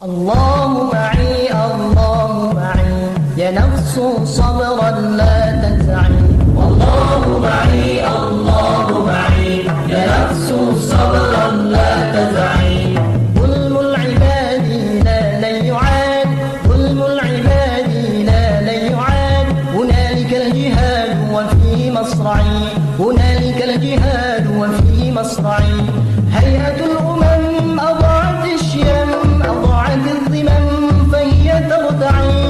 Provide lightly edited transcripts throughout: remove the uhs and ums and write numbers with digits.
الله معي الله معي يا نفس صبرا لا تنزعي والله معي الله معي يا نفس صبرا لا تنزعي ظلم العباد لا لن يعاد ظلم العباد لا لن يعاد هنالك الجهاد وفي مصرعي هنالك الجهاد وفي مصرعي هيئة الأمم أضاعت الشيم أضاعت الذمم فهي ترتعي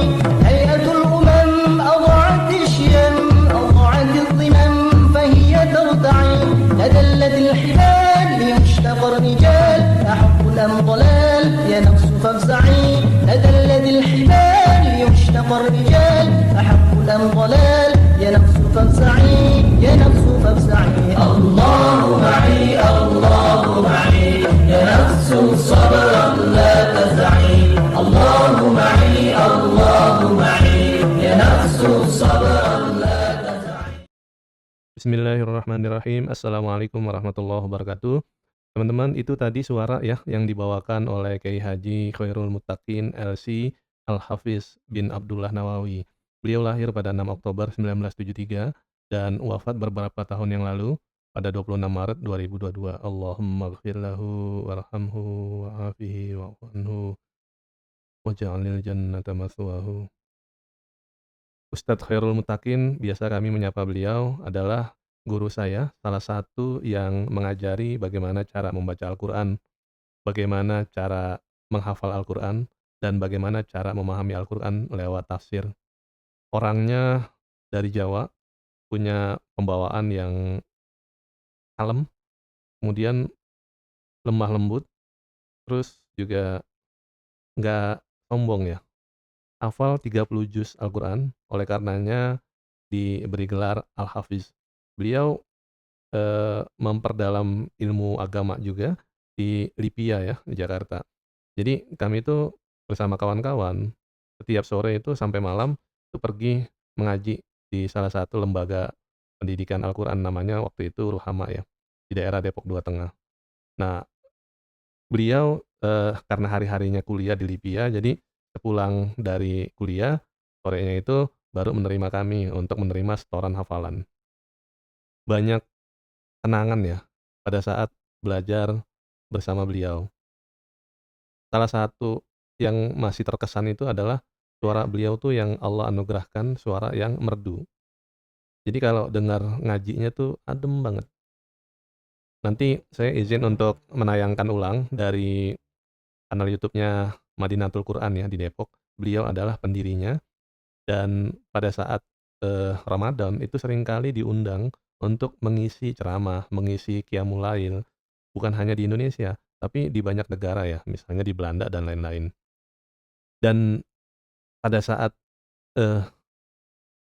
هيئة الأمم أضاعت الشيم أضاعت الذمم فهي ترتعي أدلت الحبال ليشتق الرجال أحق الأم ضلال يا نفس فافزعي أدلت الحبال ليشتق الرجال أحق الأم ضلال يا نفس فافزعي يا نفس فافزعي الله معي الله معي يا نفس صبرا لا تزعي الله معي الله معي يا نفس صبرا لا تزعي. Bismillahirrahmanirrahim. Assalamualaikum warahmatullahi wabarakatuh. Teman-teman, itu tadi suara ya yang dibawakan oleh Kiai Haji Khairul Muttaqin LC Al-Hafiz bin Abdullah Nawawi. Beliau lahir pada 6 Oktober 1973 dan wafat beberapa tahun yang lalu pada 26 Maret 2022. Allahumma ghfir lahu warhamhu wa'afihi wa'anhu waj'alil jannata mathwahu. Ustadz Khairul Muttaqin, biasa kami menyapa beliau, adalah guru saya, salah satu yang mengajari bagaimana cara membaca Al-Quran, bagaimana cara menghafal Al-Quran, dan bagaimana cara memahami Al-Quran lewat tafsir. Orangnya dari Jawa, punya pembawaan yang kalem, kemudian lemah lembut, terus juga nggak sombong ya. Hafal 30 juz Al-Quran, oleh karenanya diberi gelar Al-Hafiz. Beliau memperdalam ilmu agama juga di Lipia ya, di Jakarta. Jadi kami itu bersama kawan-kawan setiap sore itu sampai malam itu pergi mengaji di salah satu lembaga pendidikan Al-Quran, namanya waktu itu Ruhama ya, di daerah Depok 2 Tengah. Nah, beliau karena hari-harinya kuliah di Lipia, jadi sepulang dari kuliah sorenya itu baru menerima kami untuk menerima setoran hafalan. Banyak kenangan ya pada saat belajar bersama beliau. Salah satu yang masih terkesan itu adalah suara beliau tuh yang Allah anugerahkan suara yang merdu. Jadi kalau dengar ngajinya tuh adem banget. Nanti saya izin untuk menayangkan ulang dari kanal YouTube-nya Madinatul Quran ya di Depok. Beliau adalah pendirinya dan pada saat Ramadan itu seringkali diundang untuk mengisi ceramah, mengisi qiyamul lail, bukan hanya di Indonesia, tapi di banyak negara ya, misalnya di Belanda dan lain-lain. Dan pada saat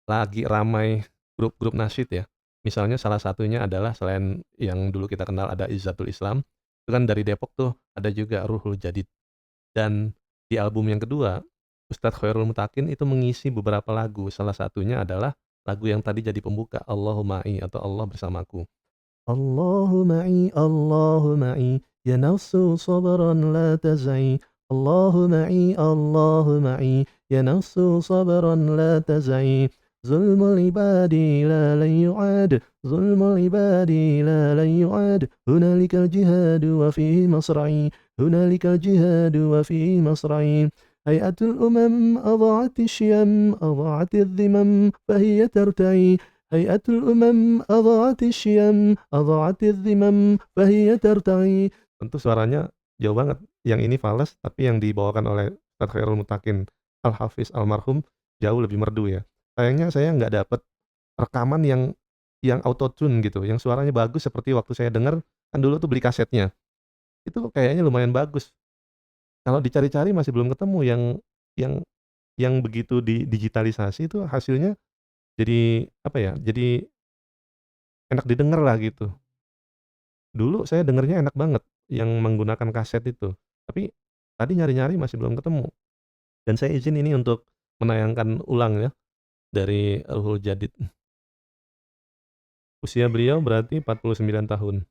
lagi ramai grup-grup nasyid ya, misalnya salah satunya adalah selain yang dulu kita kenal ada Izzatul Islam, itu kan dari Depok tuh ada juga Ruhul Jadid. Dan di album yang kedua, Ustadz Khairul Muttaqin itu mengisi beberapa lagu, salah satunya adalah lagu yang tadi jadi pembuka, Allahu Ma'i atau Allah bersamaku. Allahu ma'i, ya nafsu sabran la taz'i. Allahu ma'i, ya nafsu sabran la taz'i. Zulmul ibadi la lan yu'ad, zulmul ibadi la lan yu'ad. Hunalikal jihadu wa fihi masra'i, hunalikal jihadu wa fihi masra'i. Hayatul umam أضاعت الشيم أضاعت الذمم فهي ترتعي هيئة الأمم أضاعت الشيم أضاعت الذمم فهي ترتعي. Tentu suaranya jauh banget. Yang ini fals, tapi yang dibawakan oleh Ustadz Khairul Muttaqin Al-Hafiz almarhum jauh lebih merdu ya. Sayangnya saya nggak dapet rekaman yang auto tune gitu, yang suaranya bagus seperti waktu saya dengar kan dulu tuh beli kasetnya. Itu kayaknya lumayan bagus. Kalau dicari-cari masih belum ketemu yang yang begitu digitalisasi itu hasilnya jadi apa ya, jadi enak didengar lah gitu. Dulu saya dengernya enak banget yang menggunakan kaset itu, tapi tadi nyari-nyari masih belum ketemu. Dan saya izin ini untuk menayangkan ulang ya dari Ruhul Jadid. Usia beliau berarti 49 tahun.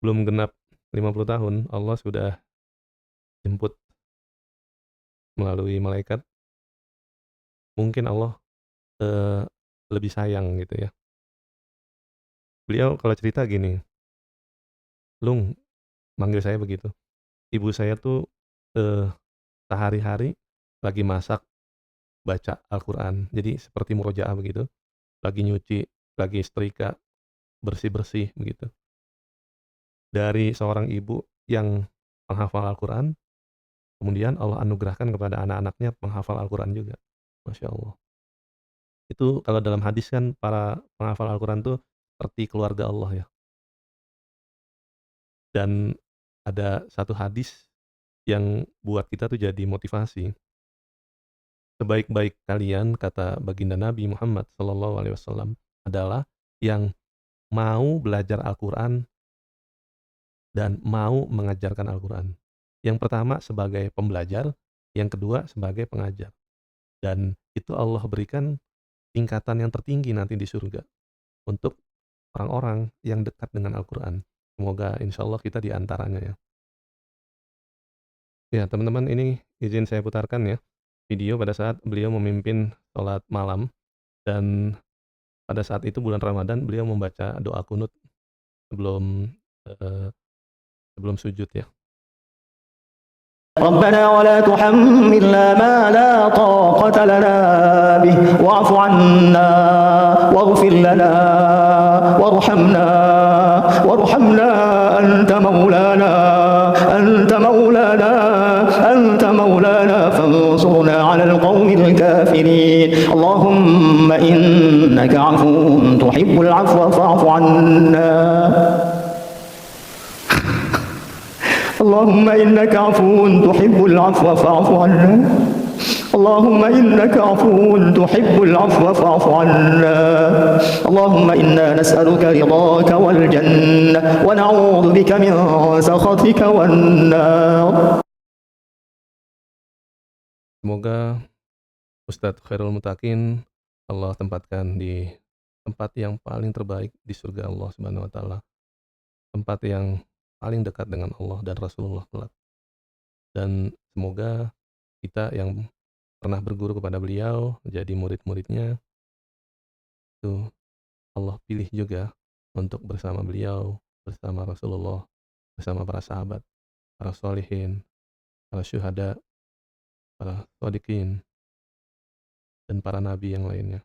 Belum genap 50 tahun, Allah sudah dijemput melalui malaikat, mungkin Allah, eee, lebih sayang gitu ya. Beliau kalau cerita gini, "Lung," manggil saya begitu, "ibu saya tuh, eee, sehari-hari lagi masak, baca Al-Qur'an." Jadi seperti murojaah begitu, lagi nyuci, lagi setrika, bersih-bersih begitu. Dari seorang ibu yang penghafal Al-Qur'an, kemudian Allah anugerahkan kepada anak-anaknya penghafal Al-Qur'an juga. Masya Allah. Itu kalau dalam hadis kan para penghafal Al-Qur'an tuh seperti keluarga Allah ya. Dan ada satu hadis yang buat kita tuh jadi motivasi. Sebaik-baik kalian, kata baginda Nabi Muhammad SAW, adalah yang mau belajar Al-Qur'an dan mau mengajarkan Al-Qur'an. Yang pertama sebagai pembelajar, yang kedua sebagai pengajar. Dan itu Allah berikan tingkatan yang tertinggi nanti di surga untuk orang-orang yang dekat dengan Al-Qur'an. Semoga insya Allah kita di antaranya ya. Ya teman-teman, ini izin saya putarkan ya, video pada saat beliau memimpin sholat malam, dan pada saat itu bulan Ramadan beliau membaca doa kunut sebelum, eee, sebelum sujud ya. ربنا ولا تحملنا ما لا طاقة لنا به واعف عنا واغفر لنا وارحمنا أنت مولانا فانصرنا على القوم الكافرين اللهم إنك عفو تحب العفو فاعف عنا اللهم إنك عفو تحب العفو فاعف عنا اللهم إنك عفو تحب العفو فاعف عنا اللهم إنا نسألك رضاك والجنة ونعوذ بك من سخطك والنار. Semoga Ustadz Khairul Mutakin Allah tempatkan di tempat yang paling terbaik di surga Allah Subhanahu wa taala. Tempat yang paling dekat dengan Allah dan Rasulullah kelak. Dan semoga kita yang pernah berguru kepada beliau, jadi murid-muridnya, itu Allah pilih juga untuk bersama beliau, bersama Rasulullah, bersama para sahabat, para sholihin, para syuhada, para shodiqin, dan para nabi yang lainnya.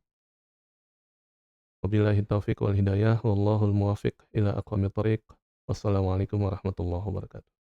Wabillahi taufiq wal hidayah, wallahul muwafiq ila aqwamit thoriq. Wassalamualaikum warahmatullahi wabarakatuh.